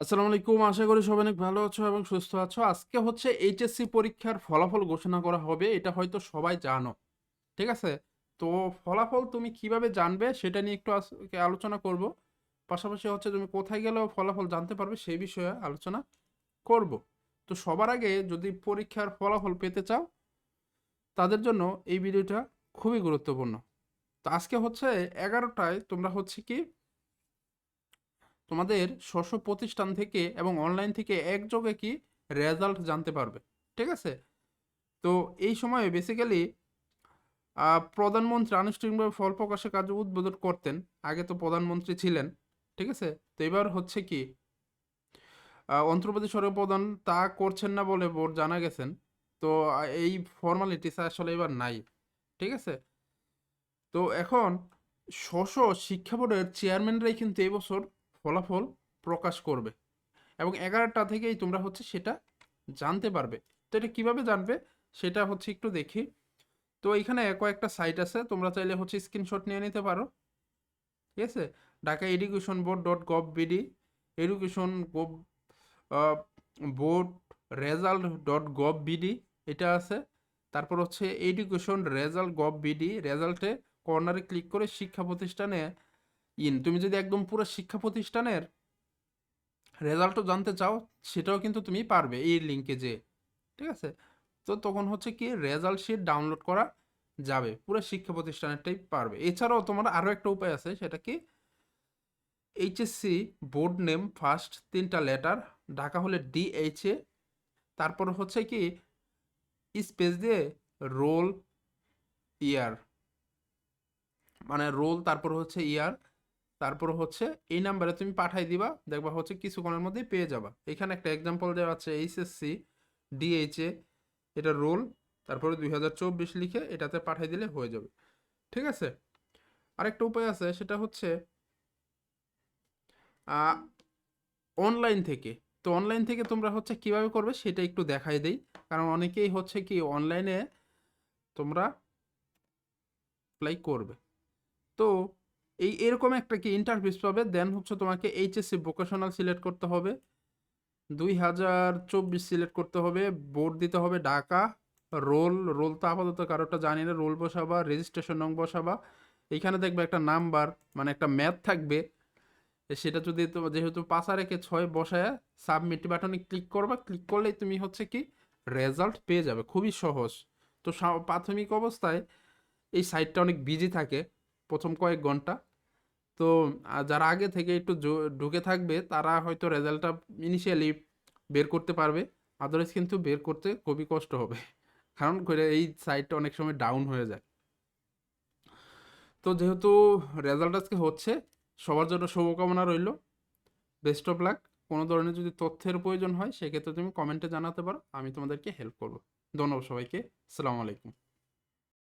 আসসালামু আলাইকুম। আশা করি সবাই অনেক ভালো আছো এবং সুস্থ আছো। আজকে হচ্ছে এইচএসসি পরীক্ষার ফলাফল ঘোষণা করা হবে। এটা হয়তো সবাই জানো। ঠিক আছে? তো ফলাফল তুমি কিভাবে জানবে সেটা নিয়ে একটু আজকে আলোচনা করব। পাশাপাশি হচ্ছে তুমি কোথায় গেলেও ফলাফল জানতে পারবে সেই বিষয়ে আলোচনা করব। তো সবার আগে যদি পরীক্ষার ফলাফল পেতে চাও তাদের জন্য এই ভিডিওটা খুবই গুরুত্বপূর্ণ। তো আজকে হচ্ছে 11টায় তোমরা হচ্ছে কি তোমাদের স্ব প্রতিষ্ঠান থেকে এবং অনলাইন থেকে একযোগে কি রেজাল্ট জানতে পারবে। ঠিক আছে? তো এই সময়ে বেসিক্যালি প্রধানমন্ত্রী আনুষ্ঠানিকভাবে ফল প্রকাশের কার্য উদ্বোধন করতেন। আগে তো প্রধানমন্ত্রী ছিলেন। ঠিক আছে? তো এবার হচ্ছে কি অন্ধ্রপ্রদেশ সরকার প্রধান তা করছেন না বলে বোর্ড জানা গেছেন। তো এই ফর্মালিটিস আসলে এবার নাই। ঠিক আছে? তো এখন শিক্ষা বোর্ডের চেয়ারম্যানরাই কিন্তু এই বছর ফলাফল প্রকাশ করবে এবং 11টা থেকেই তোমরা হচ্ছে সেটা জানতে পারবে। তো এটা কিভাবে জানবে সেটা হচ্ছে একটু দেখি। তো এখানে কয়েকটা সাইট আছে, তোমরা চাইলে হচ্ছে স্ক্রিনশট নিয়ে নিতে পারো। ঠিক আছে? Dhaka education board dot gov BD, education gov board result dot gov BD, এটা আছে। তারপর হচ্ছে এডুকেশন রেজাল্ট গভ বিডি, রেজাল্টে কর্নারে ক্লিক করে শিক্ষা প্রতিষ্ঠানে তুমি যদি একদম পুরো শিক্ষা প্রতিষ্ঠানের রেজাল্টও জানতে চাও সেটাও কিন্তু তুমি পারবে এই লিঙ্কে যে। ঠিক আছে? তো তখন হচ্ছে কি রেজাল্ট শিট ডাউনলোড করা যাবে, পুরো শিক্ষা প্রতিষ্ঠানেরটাই পারবে। এছাড়াও তোমার আরও একটা উপায় আছে, সেটা কি এইচএসসি বোর্ড নেম ফার্স্ট তিনটা লেটার, ঢাকা হলে ডিএইচএ, তারপর হচ্ছে কি স্পেস দিয়ে রোল ইয়ার, মানে রোল তারপর হচ্ছে ইয়ার, তারপর হচ্ছে এই নাম্বারে তুমি পাঠাই দিবা, দেখবা হচ্ছে কিছুক্ষণের মধ্যেই পেয়ে যাবা। এখানে একটা এক্সাম্পল দেওয়া আছে এইচএসসি ডিএইচএ, এটা রোল, তারপরে 2024 লিখে এটাতে পাঠিয়ে দিলে হয়ে যাবে। ঠিক আছে? আরেকটা উপায় আছে, সেটা হচ্ছে অনলাইন থেকে। তো অনলাইন থেকে তোমরা হচ্ছে কিভাবে করবে সেটা একটু দেখাই দেই, কারণ অনেকেই হচ্ছে কি অনলাইনে তোমরা অ্যাপ্লাই করবে। তো এরকম একটা কি ইন্টারফেস পাবে, দেন হচ্ছে তোমাকে এইচএসসি ভোকেশনাল সিলেক্ট করতে হবে, 2024 সিলেক্ট করতে হবে, বোর্ড দিতে হবে ঢাকা, রোল তো আপাতত কারোটা জানি না, রোল বসাবা, রেজিস্ট্রেশন নং বসাবা। এইখানে দেখবে একটা নাম্বার, মানে একটা ম্যাথ থাকবে, সেটা যদি যেহেতু 5 আর 1 6 বসায় সাবমিট বাটনে ক্লিক করবা, ক্লিক করলেই তুমি হচ্ছে কি রেজাল্ট পেয়ে যাবে। খুবই সহজ। তো প্রাথমিক অবস্থায় এই সাইটটা অনেক বিজি থাকে প্রথম কয়েক ঘন্টা। তো যারা আগে থেকে একটু ঢুকে থাকবে তারা হয়তো রেজাল্টটা ইনিশিয়ালি বের করতে পারবে, আদারওয়াইজ কিন্তু বের করতে খুবই কষ্ট হবে, কারণ করে এই সাইটটা অনেক সময় ডাউন হয়ে যায়। তো যেহেতু রেজাল্ট আজকে হচ্ছে, সবার জন্য শুভকামনা রইল। Best of luck. কোনো ধরনের যদি তথ্যের প্রয়োজন হয় সেক্ষেত্রে তুমি কমেন্টে জানাতে পারো, আমি তোমাদেরকে হেল্প করবো। ধন্যবাদ সবাইকে। আসসালামু আলাইকুম।